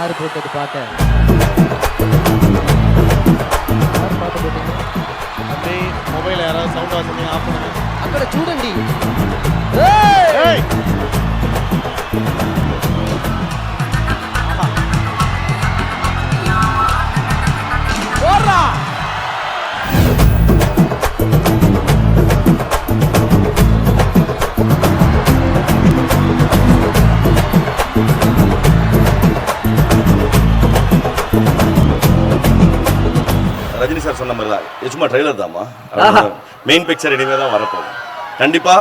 யார் போட்டது பாட்ட? யார் பாட்டு போட்டீங்க? அப்படியே மொபைல் யாராவது சவுண்ட் வாசனை ஆஃப் பண்ணுங்க. అక్కడ చూడండి. ஏய் போறா. ரஜினி சார் சொன்ன மாதிரி தான், இது சும்மா ட்ரெய்லர் தான்மா. மெயின் பிக்சர் இனிமேல் தான் வரப்போகுது. கண்டிப்பாக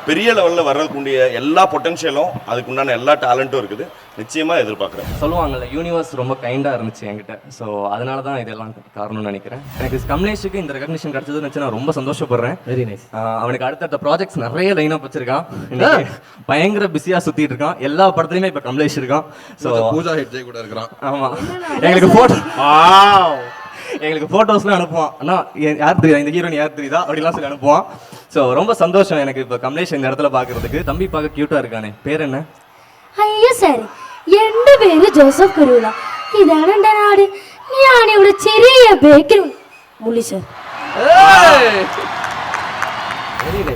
பெரிய லெவலில் வர்றதுக்குண்டிய எல்லா பொட்டன்ஷியலும் அதுக்குண்டான எல்லா டேலண்ட்டும் இருக்குது. நிச்சயமாக எதிர்பார்க்குறேன். சொல்லுவாங்கல்ல, யூனிவர்ஸ் ரொம்ப கைண்டாக இருந்துச்சு என்கிட்ட. ஸோ அதனால தான் இதெல்லாம் காரணம்னு நினைக்கிறேன். எனக்கு கமலேஷுக்கு இந்த ரெகக்னிஷன் கிடச்சதுன்னு வச்சு நான் ரொம்ப சந்தோஷப்படுறேன். Very nice. அவனுக்கு அடுத்தடுத்த ப்ராஜெக்ட்ஸ் நிறைய லைனாக வச்சிருக்கான். பயங்கர பிஸியாக சுற்றிட்டு இருக்கான். எல்லா படத்துலையுமே இப்போ கமலேஷ் இருக்கான். ஸோ பூஜா ஹெட்ஜே கூட இருக்கிறான். ஆமாம், எங்களுக்கு ஃபோட்டோஸ்லாம் அனுப்புவான். அண்ணா யார் தெரியுதா, இந்த ஹீரோயின் யார் தெரியுதா அப்படிலாம் சொல்லி அனுப்புவான். ஸோ ரொம்ப சந்தோஷம் எனக்கு இப்போ கமலேஷ் இந்த இடத்துல பார்க்கறதுக்கு. தம்பி பார்க்க க்யூட்டாக இருக்கானே, பேர் என்ன? അയ്യോ സാറേ, എന്റെ പേര് ജോസഫ് കുരുവിള. ഇതാണ് എൻ്റെ നാട്. ഞാനിവിടെ ചെറിയ ബേക്കറി മുള്ളി സാർ.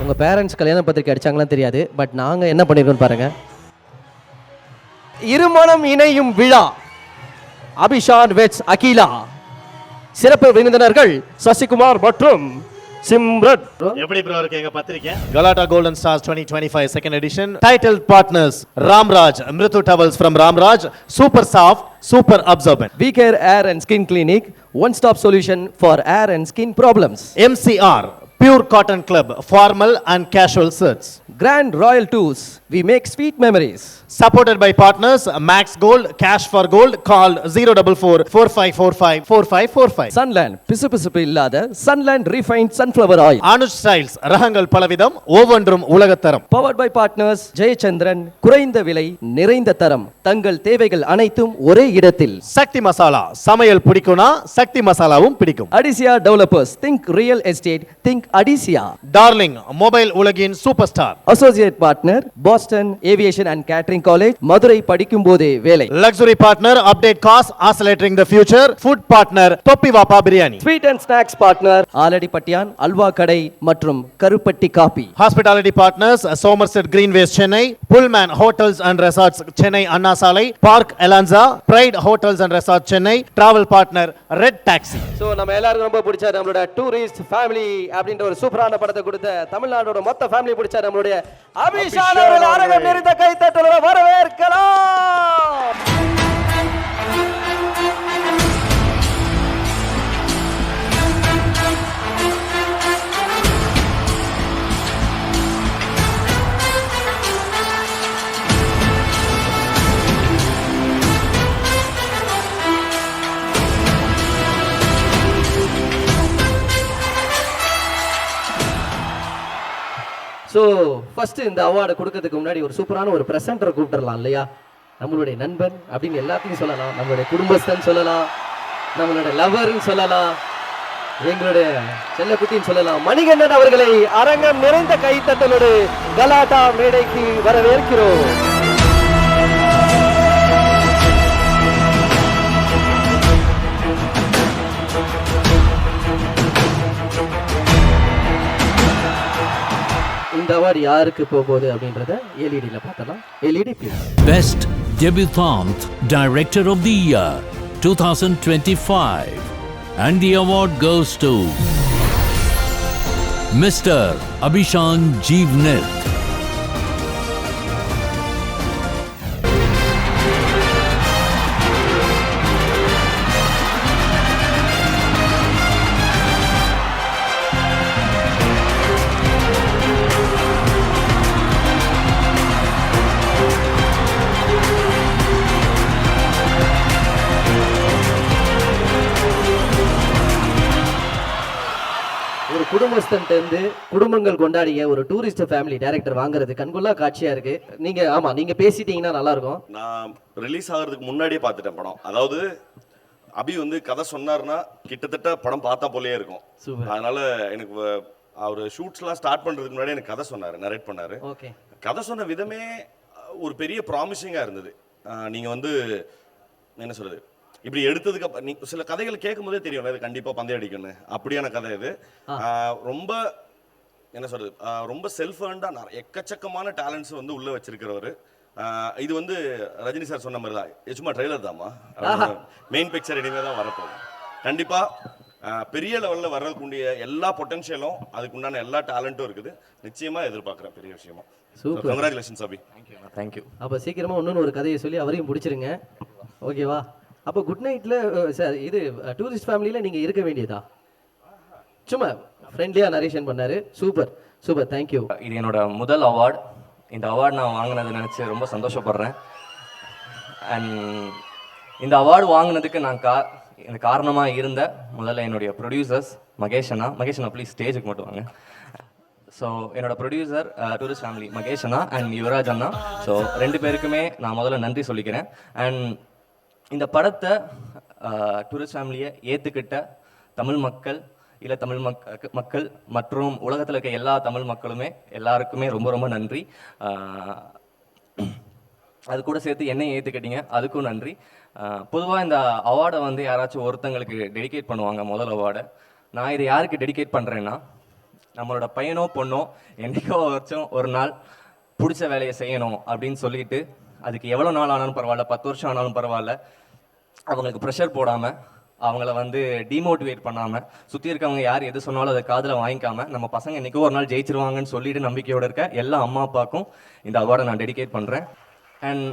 உங்க பேரண்ட்ஸ் கல்யாண பத்திரிக்கை அடிச்சாங்களான்னு தெரியாது, பட் நாங்க என்ன பண்ணிருக்கோம் பாருங்க. இருமணம் இணையும் விழா, அபிஷான் வெட்ஸ் அகிலா. சிறப்பு விருந்தினர்கள் சசிகுமார் மற்றும் சிம்ரன். எப்படி ப்ரோ இருக்கு எங்க பத்திரிக்கை? Galatta golden stars 2025 second edition. Title partners Ramraj, Mirudhu towels from Ramraj, super soft, super absorbent. We Care Air and Skin Clinic, one stop solution for air and skin problems. MCR, Pure Cotton Club, formal and casual shirts. Grand Royal Tours, we make sweet memories. Supported by partners Max Gold, Cash for Gold. Call 044-4545-4545. Sunland, பிசுபிசுப்பு இல்லாத Sunland refined sunflower oil. Anuj styles, ரகங்கள் பலவிதம், ஒவ்வொன்றும் உலகத்தரம். Powered by partners Jayachandran, குறைந்த விலை நிறைந்த தரம், தங்கள் தேவைகள் அனைத்தும் ஒரே இடத்தில். சக்தி மசாலா, சமையல் பிடிக்கும்னா சக்தி மசாலாவும் பிடிக்கும். Adisia Developers, think real estate, think Adisia. Darling, mobile உலகின் super star. Associate partner Boston Aviation and Catering College, Madurai படிக்கும் போதே வேலை. Luxury partner Update Cars, accelerating the future. Food partner தொப்பி வாப்பா biryani. Sweet and snacks partner ஆலடிப்பட்டியான் halwa Kadai மற்றும் Karupatti coffee. Hospitality partners Somerset Greenways Chennai, Pullman Hotels and Resorts Chennai Anna Salai, Park Elanza, Pride Hotels and Resorts Chennai. Travel partner Red Taxi. So நம்ம எல்லாருக்கும் ரொம்ப பிடிச்ச நம்மளோட tourist family அப்படின்ற ஒரு சூப்பரான படத்தை கொடுத்த தமிழ்நாடோட மொத்த ஃபேமிலி பிடிச்ச நம்மளுடைய அபிஷான் அவர்கள் அரங்கம் நிறைந்த கைத்தட்டலோட வரவேற்கலாம். ஸோ ஃபர்ஸ்ட் இந்த அவார்டு கொடுக்கறதுக்கு முன்னாடி ஒரு சூப்பரான ஒரு ப்ரெசென்டரை கூப்பிட்டுறலாம் இல்லையா? நம்மளுடைய நண்பன் அப்படின்னு எல்லாத்தையும் சொல்லலாம், நம்மளுடைய குடும்பஸ்தன் சொல்லலாம், நம்மளுடைய லவர்ன்னு சொல்லலாம், எங்களுடைய செல்லக்குட்டின்னு சொல்லலாம். மணிகண்டன் அவர்களை அரங்கம் நிறைந்த கைத்தட்டலோடு கலாட்டா மேடைக்கு வரவேற்கிறோம். இந்த அவார்டு யாருக்கு போகுது அப்படின்றத எல்இடில பார்த்தலாம். LED please. Best Debutante Director of the Year 2025, and the award goes to Mr. Abhishan Jeevnit. ஒரு குடும்பஸ்தன்ட்ட இருந்து குடும்பங்கள் கொண்டாடிய ஒரு டூரிஸ்ட் ஃபேமிலி டைரக்டர் வாங்குறது கண்கொள்ளா காட்சியா இருக்கு. நீங்க பேசிட்டீங்கன்னா நல்லா இருக்கும். நான் ரிலீஸ் ஆகிறதுக்கு முன்னாடியே பார்த்துட்டேன் படம். அதாவது அபி வந்து கதை சொன்னார்னா கிட்டத்தட்ட படம் பார்த்தா போலயே இருக்கும். அதனால எனக்கு அவர் ஷூட்ஸ்லாம் ஸ்டார்ட் பண்ணுறதுக்கு முன்னாடி எனக்கு கதை சொன்னார், நரேட் பண்ணார். கதை சொன்ன விதமே ஒரு பெரிய ப்ராமிசிங்காக இருந்தது. நீங்கள் வந்து என்ன சொல்றது, இப்படி எடுத்ததுக்கு அப்புறம் நீ சில கதைகள் கேட்கும் போதே தெரியும் இது கண்டிப்பாக பந்தயம் அடிக்கணும் அப்படியான கதை இது. ரொம்ப என்ன சொல்றது, ரொம்ப செல்ஃப் ஏர்ன்டாக எக்கச்சக்கமான டேலண்ட்ஸ் வந்து உள்ளே வச்சிருக்கிறவர். இது வந்து ரஜினி சார் சொன்ன மாதிரி தான், சும்மா ட்ரெய்லர் தாம்மா, மெயின் பிக்சர் இனிமேல் தான் வரப்போகுது. கண்டிப்பாக பெரிய லெவலில் வர்றதுக்குண்டிய எல்லா பொட்டன்ஷியலும் அதுக்குண்டான எல்லா டேலண்ட்டும் இருக்குது. நிச்சயமாக எதிர்பார்க்குறேன் பெரிய விஷயமா. சூப்பர், கங்க்ராச்சுலேஷன்ஸ் அபி. தேங்க்யூ. அப்போ சீக்கிரமாக இன்னொன்று ஒரு கதையை சொல்லி அவரையும் பிடிச்சிருங்க, ஓகேவா? அப்போ குட் நைட்டில் சார் இது டூரிஸ்ட் ஃபேமிலியில் நீங்கள் இருக்க வேண்டியதா? சும்மா ஃப்ரெண்ட்லியாக நரேஷன் பண்ணார். Super super, thank you. இது என்னோட முதல் அவார்டு. இந்த அவார்டு நான் வாங்கினதை நினச்சி ரொம்ப சந்தோஷப்படுறேன். அண்ட் இந்த அவார்டு வாங்கினதுக்கு நான் எனக்கு காரணமாக இருந்த முதல்ல என்னுடைய ப்ரொடியூசர்ஸ் மகேஷ் அண்ணா ப்ளீஸ் ஸ்டேஜுக்கு மட்டும் வாங்க. ஸோ என்னோட ப்ரொடியூசர் டூரிஸ்ட் ஃபேமிலி மகேஷ் அண்ணா அண்ட் யுவராஜ் அண்ணா. ஸோ 2 பேருக்குமே நான் முதல்ல நன்றி சொல்லிக்கிறேன். அண்ட் இந்த படத்தை டூரிஸ்ட் ஃபேமிலியை ஏற்றுக்கிட்ட தமிழ் மக்கள், இல்லை தமிழ் மக்கள் மற்றும் உலகத்தில் இருக்க எல்லா தமிழ் மக்களுமே எல்லாருக்குமே ரொம்ப ரொம்ப நன்றி. அது கூட சேர்த்து என்னையும் ஏற்றுக்கிட்டீங்க, அதுக்கும் நன்றி. பொதுவாக இந்த அவார்டை வந்து யாராச்சும் ஒருத்தங்களுக்கு டெடிகேட் பண்ணுவாங்க, முதல் அவார்டை. நான் இதை யாருக்கு டெடிகேட் பண்ணுறேன்னா, நம்மளோட பையனோ பொண்ணோ என்றைக்கோ ஒரு நாள் பிடிச்ச வேலையை செய்யணும் அப்படின்னு சொல்லிட்டு அதுக்கு எவ்வளோ நாள் ஆனாலும் பரவாயில்ல, 10 வருஷம் ஆனாலும் பரவாயில்ல, அவங்களுக்கு ப்ரெஷர் போடாமல், அவங்கள வந்து டிமோட்டிவேட் பண்ணாமல், சுற்றி இருக்கவங்க யார் எது சொன்னாலும் அதை காதில் வாங்கிக்காமல், நம்ம பசங்க என்றைக்கோ ஒரு நாள் ஜெயிச்சிருவாங்கன்னு சொல்லிட்டு நம்பிக்கையோடு இருக்க எல்லா அம்மா அப்பாவுக்கும் இந்த அவார்டை நான் டெடிகேட் பண்ணுறேன். அண்ட்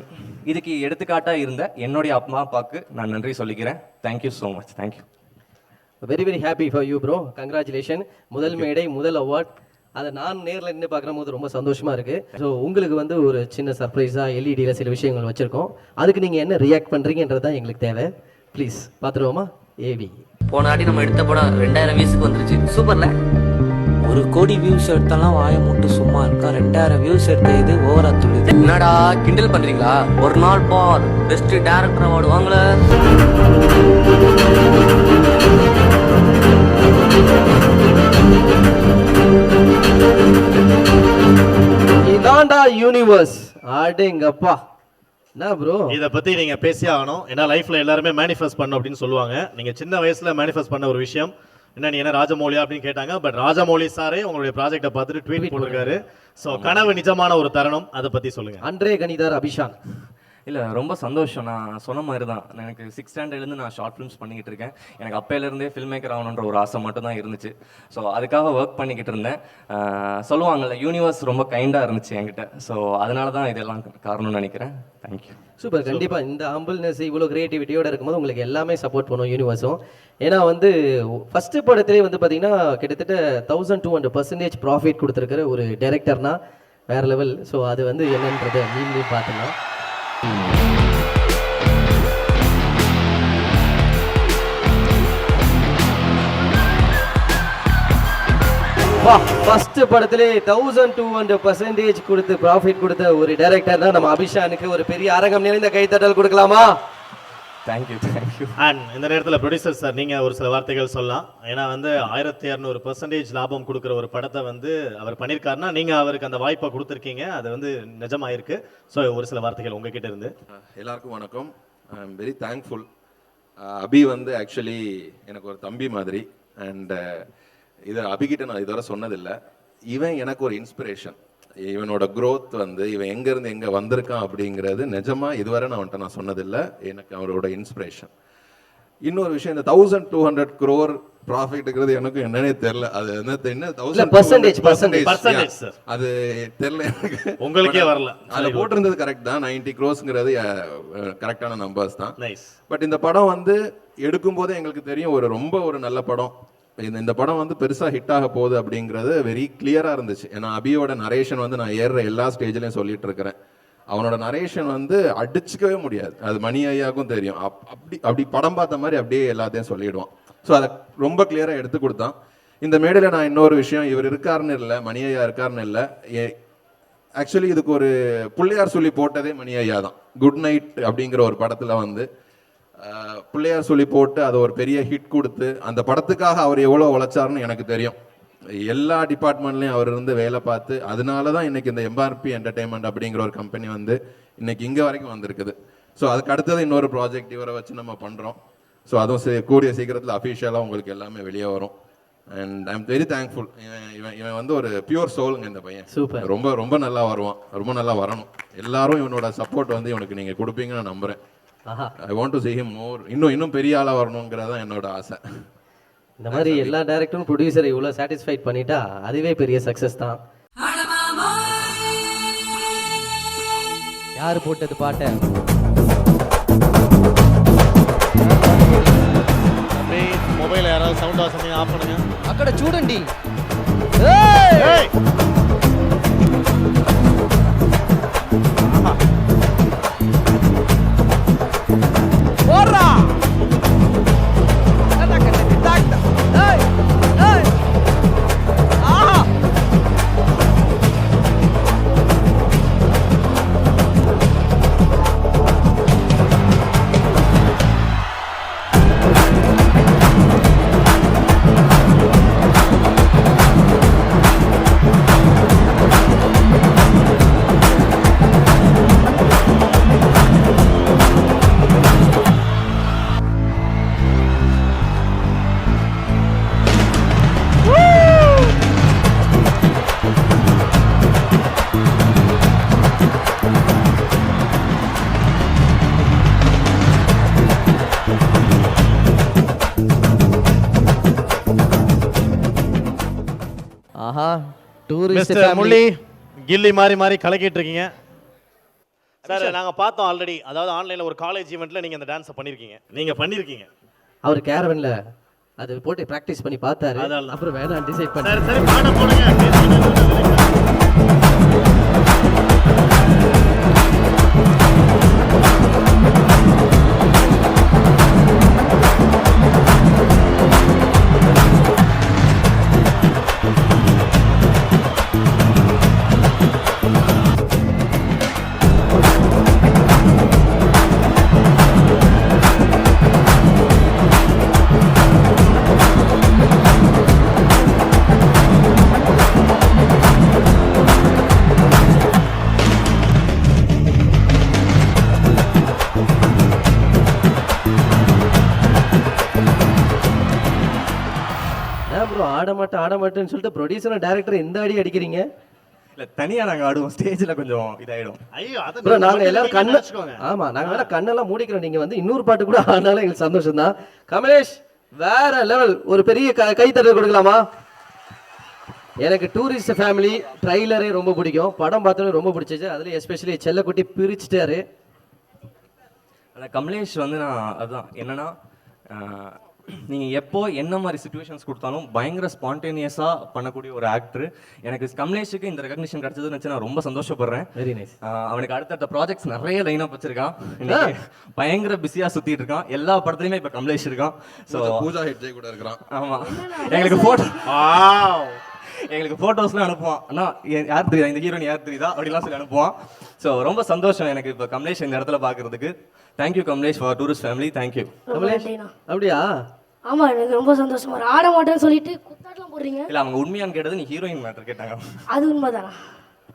இதுக்கு எடுத்துக்காட்டாக இருந்த என்னுடைய அம்மா அப்பாவுக்கு நான் நன்றி சொல்லிக்கிறேன். Thank you so much. Thank you. Very very happy for you bro, congratulation. முதல் மேடை, முதல் அவார்ட், அதை நான் நேரில் நின்று பார்க்குற போது ரொம்ப சந்தோஷமாக இருக்குது. ஸோ உங்களுக்கு வந்து ஒரு சின்ன சர்ப்ரைஸாக எல்இடியில் சில விஷயங்கள் வச்சுருக்கோம். அதுக்கு நீங்கள் என்ன ரியாக்ட் பண்ணுறீங்கன்றது தான் எங்களுக்கு தேவை. ப்ளீஸ் பார்த்துருவோமா? ஏவி போன ஆடி நம்ம எடுத்த படம் 2000 வியூஸுக்கு வந்துருச்சு. சூப்பர்ல. 1 கோடி வியூஸ் எடுத்தாலும் வாய மூட்டு சும்மா இருக்கா. 2000 வியூஸ் எடுத்த இது ஓவரா துள்ளுது. என்னடா கிண்டல் பண்றீங்களா? ஒரு நாள் பார் பெஸ்ட் டைரக்டர் அவார்டு வாங்கல. இதாண்டா யூனிவர்ஸ். அடேங்கப்பா, என்ன ப்ரோ இதை பத்தி நீங்க பேசி ஆகணும். ஏன்னா லைஃப்ல எல்லாருமே மேனிஃபெஸ்ட் பண்ணணும் அப்படின்னு சொல்லுவாங்க. நீங்க சின்ன வயசுல மேனிஃபெஸ்ட் பண்ண ஒரு விஷயம் என்ன, நீ என்ன ராஜமௌலியா அப்படின்னு கேட்டாங்க. பட் ராஜமௌலி சாரே உங்களுடைய ப்ராஜெக்டை பார்த்துட்டு ட்வீட் போட்டிருக்காரு. ஸோ கனவு நிஜமான ஒரு தருணம், அதை பத்தி சொல்லுங்க. அன்றே கணிதர் அபிஷான். இல்லை, ரொம்ப சந்தோஷம். நான் சொன்ன மாதிரி தான், எனக்கு 6th ஸ்டாண்டர்ட்லேருந்து நான் ஷார்ட் ஃபிலிம்ஸ் பண்ணிக்கிட்டு இருக்கேன். எனக்கு அப்பையிலேருந்தே ஃபில்ம் மேக்கர் ஆகணுன்ற ஒரு ஆசை மட்டும் தான் இருந்துச்சு. ஸோ அதுக்காக ஒர்க் பண்ணிக்கிட்டு இருந்தேன். சொல்லுவாங்கள்ல, யூனிவர்ஸ் ரொம்ப கைண்டாக இருந்துச்சு என்கிட்ட. ஸோ அதனால தான் இதெல்லாம் காரணம்னு நினைக்கிறேன். தேங்க்யூ. சூப்பர். கண்டிப்பாக இந்த ஹம்பிள்னஸ் இவ்வளோ கிரியேட்டிவிட்டியோட இருக்கும்போது உங்களுக்கு எல்லாமே சப்போர்ட் பண்ணும் யூனிவர்ஸும். ஏன்னா வந்து ஃபஸ்ட்டு படத்திலே வந்து பார்த்தீங்கன்னா கிட்டத்தட்ட 1200% ப்ராஃபிட் கொடுத்துருக்கிற ஒரு டைரக்டர்னா வேற லெவல். ஸோ அது வந்து என்னன்றதை நீங்களே பார்த்துக்கலாம். ஃபர்ஸ்ட் படத்திலே 1200% கொடுத்து ப்ராஃபிட் கொடுத்த ஒரு டைரக்டர் தான் நம்ம அபிஷானுக்கு ஒரு பெரிய அரங்கம் நிறைந்த கைத்தட்டல் கொடுக்கலாமா? தேங்க்யூ. அண்ட் இந்த நேரத்தில் ப்ரொடியூசர் சார் நீங்கள் ஒரு சில வார்த்தைகள் சொல்லலாம். ஏன்னா வந்து 1200% லாபம் கொடுக்குற ஒரு படத்தை வந்து அவர் பண்ணியிருக்காருன்னா நீங்கள் அவருக்கு அந்த வாய்ப்பை கொடுத்துருக்கீங்க. அது வந்து நிஜமாயிருக்கு. ஸோ ஒரு சில வார்த்தைகள் உங்ககிட்ட இருந்து. எல்லாருக்கும் வணக்கம். I am very thankful. Abhi வந்து ஆக்சுவலி எனக்கு ஒரு தம்பி மாதிரி. அண்ட் இதை அபிகிட்ட நான் இதுவரை சொன்னதில்லை. இவன் எனக்கு ஒரு இன்ஸ்பிரேஷன். இவனோட க்ரோத் வந்து இவன் எங்கேருந்து எங்கே வந்திருக்கான் அப்படிங்கிறது நிஜமாக இதுவரை நான் அவன்கிட்ட நான் சொன்னதில்லை. எனக்கு அவரோட இன்ஸ்பிரேஷன். இன்னொரு விஷயம், இந்த 1200 crore ப்ராஃபிட்ங்கிறது எனக்கு என்னன்னே தெரியல. அது என்ன 1200% அது தெரியல எனக்கு. உங்களுக்கே வரல. அதில் போட்டிருந்தது கரெக்ட் தான். 90 crores கரெக்டான நம்பர்ஸ் தான். நைஸ். பட் இந்த படம் வந்து எடுக்கும்போதே எங்களுக்கு தெரியும் ரொம்ப ஒரு நல்ல படம். இந்த படம் வந்து பெருசாக ஹிட் ஆக போகுது அப்படிங்கிறது வெரி கிளியராக இருந்துச்சு. ஏன்னா அபியோட நரேஷன் வந்து நான் ஏறுற எல்லா ஸ்டேஜ்லையும் சொல்லிட்டு இருக்கிறேன். அவனோட நரேஷன் வந்து அடிச்சுக்கவே முடியாது. அது மணி ஐயாவுக்கும் தெரியும். அப்படி படம் பார்த்த மாதிரி அப்படியே எல்லாத்தையும் சொல்லிடுவான். ஸோ அதை ரொம்ப கிளியராக எடுத்து கொடுத்தான். இந்த மேடையில் நான் இன்னொரு விஷயம், இவர் இருக்காருன்னு இல்லை, மணி ஐயா இருக்காருன்னு இல்லை, ஆக்சுவலி இதுக்கு ஒரு பிள்ளையார் சொல்லி போட்டதே மணி ஐயா தான். குட் நைட் அப்படிங்கிற ஒரு படத்தில் வந்து பிள்ளையார் சொல்லி போட்டு அது ஒரு பெரிய ஹிட் கொடுத்து அந்த படத்துக்காக அவர் எவ்வளோ உழைச்சாருன்னு எனக்கு தெரியும். எல்லா டிபார்ட்மெண்ட்லையும் அவர் இருந்து வேலை பார்த்து அதனால தான் இன்னைக்கு இந்த எம்ஆர்பி என்டர்டைன்மெண்ட் அப்படிங்கிற ஒரு கம்பெனி வந்து இன்னைக்கு இங்கே வரைக்கும் வந்திருக்குது. ஸோ அதுக்கு அடுத்தது இன்னொரு ப்ராஜெக்ட் இவரை வச்சு நம்ம பண்ணுறோம். ஸோ அதுவும் கூடிய சீக்கிரத்தில் அஃபிஷியலாக உங்களுக்கு எல்லாமே வெளியே வரும். And I am very thankful. இவன் வந்து ஒரு பியூர் சோலுங்க இந்த பையன். சூப்பர். ரொம்ப ரொம்ப நல்லா வருவான், ரொம்ப நல்லா வரணும். எல்லாரும் இவனோட சப்போர்ட் வந்து இவனுக்கு நீங்கள் கொடுப்பீங்கன்னு நான் நம்புகிறேன். I want to see him more. இன்னும் பெரிய ஆளாக வரணுங்கிறது தான் என்னோட ஆசை. இந்த மாதிரி எல்லா டைரக்டரும் ப்ரொடியூசரை இவ்வளோ சாட்டிஸ்ஃபைட் பண்ணிட்டா அதுவே பெரிய சக்ஸஸ் தான். யார் போட்டது பாட்டை? మొబైల్ யாராவது சவுண்ட் ஆஃப் ஆஃப் பண்ணுங்க. అక్కడ చూడండి. போறா. ஆஹா, டூரிஸ்ட் மிஸ்டர் முள்ளி கில்லி மாறி மாறி கலக்கிட்டு இருக்கீங்க சார். நாங்க பார்த்தோம் ஆல்ரெடி, அதாவது ஆன்லைன்ல ஒரு காலேஜ் ஈவென்ட்ல நீங்க அந்த டான்ஸ் பண்ணிருக்கீங்க. அவர் கேரவன்ல அது போட்டு பிராக்டிஸ் பண்ணி பார்த்தாரு. அப்புறம் வேணாம் டிசைட் பண்ணாரு. சரி பாட போடுங்க. ஆட மாட்டேன்னு சொல்லிட்டு ப்ரொடியூசர் டைரக்டர் இந்த அடி அடிக்கிறீங்க. இல்ல தனியா நாங்க ஆடுவோம், ஸ்டேஜ்ல கொஞ்சம் இதாயிடும். ஐயோ அது ப்ரோ, நாங்க எல்லாரும் ஆமா நாங்க வேணா கண்ணெல்லாம் மூடிக்கிறோம். நீங்க வந்து இன்னொரு பாட்டு கூட ஆனாலும் எங்களுக்கு சந்தோஷம் தான். கமலேஷ் வேற லெவல். ஒரு பெரிய கைத்தட்டல் கொடுக்கலாமா? எனக்கு டூரிஸ்ட் ஃபேமிலி ட்ரைலரே ரொம்ப பிடிக்கும், படம் பார்த்தோன்னே ரொம்ப பிடிச்சிச்சு. அதுல எஸ்பெஷலி செல்லக்குட்டி பிரிச்சுட்டாரு. அந்த கமலேஷ் வந்து நான் அதுதான் என்னன்னா, நீங்கள் எப்போ என்ன மாதிரி சுச்சுவேஷன்ஸ் கொடுத்தாலும் பயங்கர ஸ்பான்டேனியஸாக பண்ணக்கூடிய ஒரு ஆக்டர். எனக்கு கமலேஷுக்கு இந்த ரெகக்னிஷன் கிடைச்சதுன்னு வச்சு நான் ரொம்ப சந்தோஷப்படுறேன். Very nice. அவனுக்கு அடுத்தடுத்த ப்ராஜெக்ட்ஸ் நிறைய லைனப் வச்சிருக்கான். பயங்கர பிஸியாக சுற்றிட்டு இருக்கான். எல்லா படத்துலையுமே இப்போ கமலேஷ் இருக்கான். ஸோ பூஜா ஹெட்ஜே கூட இருக்கிறான். ஆமாம், எங்களுக்கு ஃபோட்டோஸ்லாம் அனுப்புவான். அண்ணா யார் தெரியுதா, இந்த ஹீரோயின் யார் தெரியுதா அப்படிலாம் சொல்லி அனுப்புவான். ஸோ ரொம்ப சந்தோஷம் எனக்கு இப்போ கமலேஷ் இந்த இடத்துல பார்க்கறதுக்கு. Thank you Kamalesh for Tourist Family. Thank you Kamalesh. அப்படியா? ஆமா, எனக்கு ரொம்ப சந்தோஷமா இருக்கு. ஆட மாட்டேன்னு சொல்லிட்டு குத்தாட்டம் போடுறீங்க. இல்ல அவங்க உண்மையான்னு கேட்டது நீ ஹீரோயின் மேட்டர் கேட்டாங்க. அது உண்மைதானா?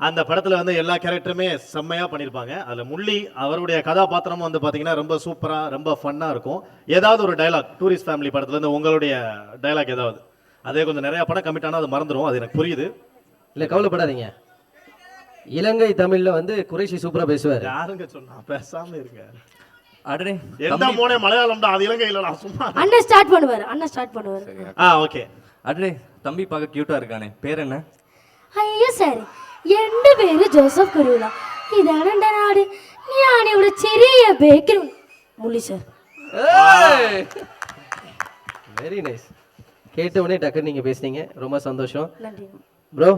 அந்த படத்துல வந்து எல்லா கேரக்டருமே செம்மையா பண்ணிருப்பாங்க. அதுல முள்ளி அவருடைய கதாபாத்திரமும் வந்து பாத்தீங்கன்னா ரொம்ப சூப்பரா ரொம்ப ஃபன்னா இருக்கும். ஏதாவது ஒரு டயலாக் டூரிஸ்ட் ஃபேமிலி படத்துல இருந்து உங்களுடைய டயலாக் ஏதாவது, அதே கொஞ்சம் நிறைய படம் கமிட் ஆனா அது மறந்துடும், அது எனக்கு புரியுது. இல்ல கவலைப்படாதீங்க, இலங்கை தமிழ்ல வந்து குறைஷி சூப்பரா பேசுவாரு. யாருங்க சொன்னா? பேசாம இருங்க. அடடே எந்த மோனே மலையாளம்டா, அது இலங்கை இல்லடா சும்மா. அண்ணா ஸ்டார்ட் பண்ணுவாரு. ஓகே. அடடே தம்பி பார்க்க கியூட்டா இருக்கானே, பேர் என்ன? അയ്യോ സാർ, എന്റെ പേര് ജോസഫ് കുരുവിള. ഇതാണ് എന്റെ നാട്. ഞാൻ ഇവിടെ ചെറിയ ബേക്കറി മുള്ളി സാർ. Very nice. கேட்ட உடனே டக்குன்னு நீங்க பேசுனீங்க, ரொம்ப சந்தோஷம். நன்றி ப்ரோ.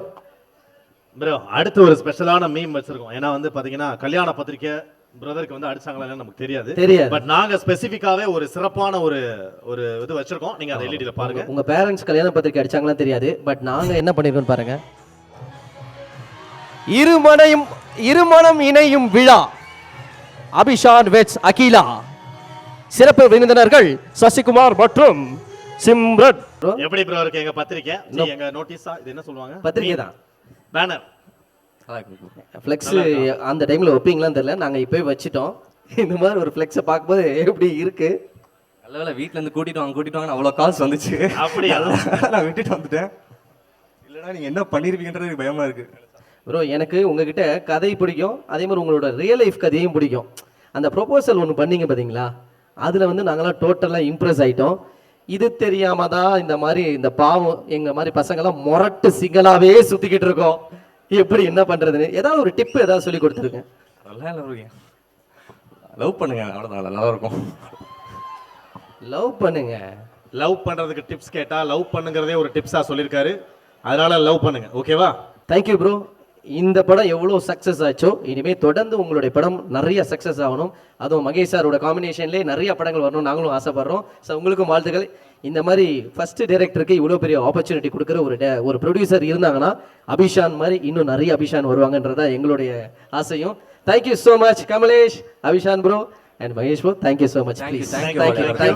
அடுத்து ஒரு ஸ்பெஷலான மீம் வச்சிருக்கோம். ஏன்னா வந்து பாத்தீங்கன்னா கல்யாண பத்திரிக்கை பிரதருக்கு வந்து அடிச்சாங்களா நமக்கு தெரியாது. பட் நாங்க ஸ்பெசிஃபிக்காவே ஒரு சிறப்பான ஒரு இது வச்சிருக்கோம். நீங்க அதை எல்இடில பாருங்க. உங்க பேரண்ட்ஸ் கல்யாண பத்திரிக்கை அடிச்சாங்களா தெரியாது, பட் நாங்க என்ன பண்ணிருக்கோம் பாருங்க. இருமணம் இணையும் விழா, அபிஷான் வெட்ஸ் அகிலா. சிறப்பு விருந்தினர்கள் சசிகுமார் மற்றும் சிம்ரன். எப்படி ப்ரோ இருக்கு எங்க பத்திரிக்கை? எங்க நோட்டீஸா இது என்ன சொல்லுவாங்க? பத்திரிக்கை தான், பேனர் ஃப்ளெக்ஸ். அந்த டைம்ல வைப்பீங்களான்னு தெரியல, நாங்க இப்பவே வச்சிட்டோம். இந்த மாதிரி ஒரு ஃப்ளெக்ஸை பார்க்கும்போது எப்படி இருக்கு? நல்ல வேளை வீட்ல இருந்து கூட்டிட்டு வாங்க அவ்வளோ கால்ஸ் வந்துச்சு. அப்படியா? நான் விட்டுட்டு வந்துட்டேன். இல்லைன்னா நீங்க என்ன பண்ணிருப்பீங்கன்றது எனக்கு பயமா இருக்கு. ப்ரோ எனக்கு உங்ககிட்ட கதை பிடிக்கும், அதே மாதிரி உங்களோட ரியல் லைஃப் கதையும் பிடிக்கும். அந்த ப்ரொபோசல் ஒன்று பண்ணீங்க பார்த்தீங்களா, அதில் வந்து நாங்களாம் டோட்டலாக இம்ப்ரெஸ் ஆகிட்டோம். இது தெரியாம தான் இந்த மாதிரி இந்த பாவம் எங்கள் மாதிரி பசங்கள்லாம் மொரட்டு சிங்களாகவே சுற்றிக்கிட்டு இருக்கோம். எப்படி என்ன பண்ணுறதுன்னு ஏதாவது ஒரு டிப்பு ஏதாவது சொல்லி கொடுத்துருங்க. அதெல்லாம் இல்லை, லவ் பண்ணுங்க, அவ்வளோதான், நல்லா இருக்கும். லவ் பண்ணுங்க. லவ் பண்றதுக்கு டிப்ஸ் கேட்டா லவ் பண்ணுங்கிறதே ஒரு டிப்ஸா சொல்லியிருக்காரு. அதனால லவ் பண்ணுங்க, ஓகேவா? Thank you bro. இந்த படம் எவ்வளோ சக்ஸஸ் ஆச்சோ இனிமேல் தொடர்ந்து உங்களுடைய படம் நிறைய சக்ஸஸ் ஆகணும். அதுவும் மகேஷ் சாரோட காம்பினேஷன்லேயே நிறைய படங்கள் வரணும் நாங்களும் ஆசைப்படுறோம். ஸோ உங்களுக்கும் வாழ்த்துக்கள். இந்த மாதிரி ஃபர்ஸ்ட் டைரக்டருக்கு இவ்வளோ பெரிய ஆப்பர்ச்சுனிட்டி கொடுக்குற ஒரு ப்ரொடியூசர் இருந்தாங்கன்னா அபிஷான் மாதிரி இன்னும் நிறைய அபிஷான் வருவாங்கன்றதா எங்களுடைய ஆசையும். Thank you so much Kamalesh, Abishan bro and Mahesh bro, thank you so much. Please. Thank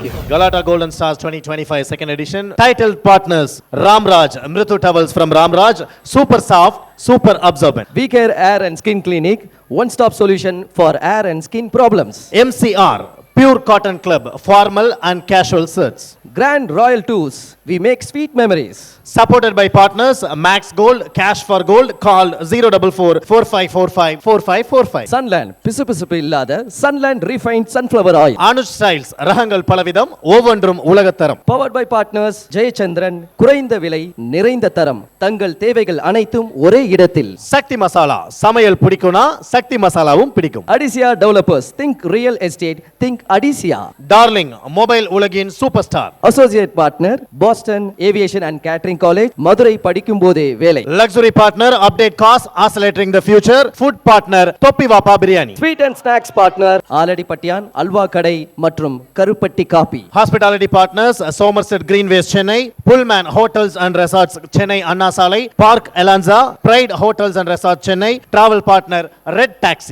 you. Galata Golden Stars 2025 second edition. Titled partners Ramraj, Mritu Towels from Ramraj, Super Soft, Super Absorbent. We Care Hair and Skin Clinic, one-stop solution for hair and skin problems. MCR, Pure Cotton Club, formal and casual shirts. Grand Royal Tours, we make sweet memories. Supported by partners Max Gold, Cash for Gold, call 044-4545-4545. Sunland, பிசுபிசுப்பு இல்லாத Sunland Refined Sunflower Oil. Anuj Styles, ரகங்கள் பலவிதம், ஒவ்வொன்றும் உலகத்தரம். Powered by partners Jayachandran, குறைந்த விலை நிறைந்த தரம், தங்கள் தேவைகள் அனைத்தும் ஒரே இடத்தில். சக்தி மசாலா, சமையல் பிடிக்கும்னா சக்தி மசாலாவும் பிடிக்கும். Adisia Developers, think real estate, think Adisia. Darling, mobile உலகின் super star. Associate partner Boston Aviation and Catering College, Madurai படிக்கும் போதே வேலை. Luxury partner Update Cost, accelerating the future. Food partner Topi Vapa Biryani. Sweet and snacks partner Aladi பட்டியான் halwa Kadai மற்றும் Karupatti coffee. Hospitality partners Somerset Greenways Chennai, Pullman Hotels and Resorts Chennai Anna Salai, Park Elanza, Pride Hotels and Resorts Chennai. Travel partner Red Taxi.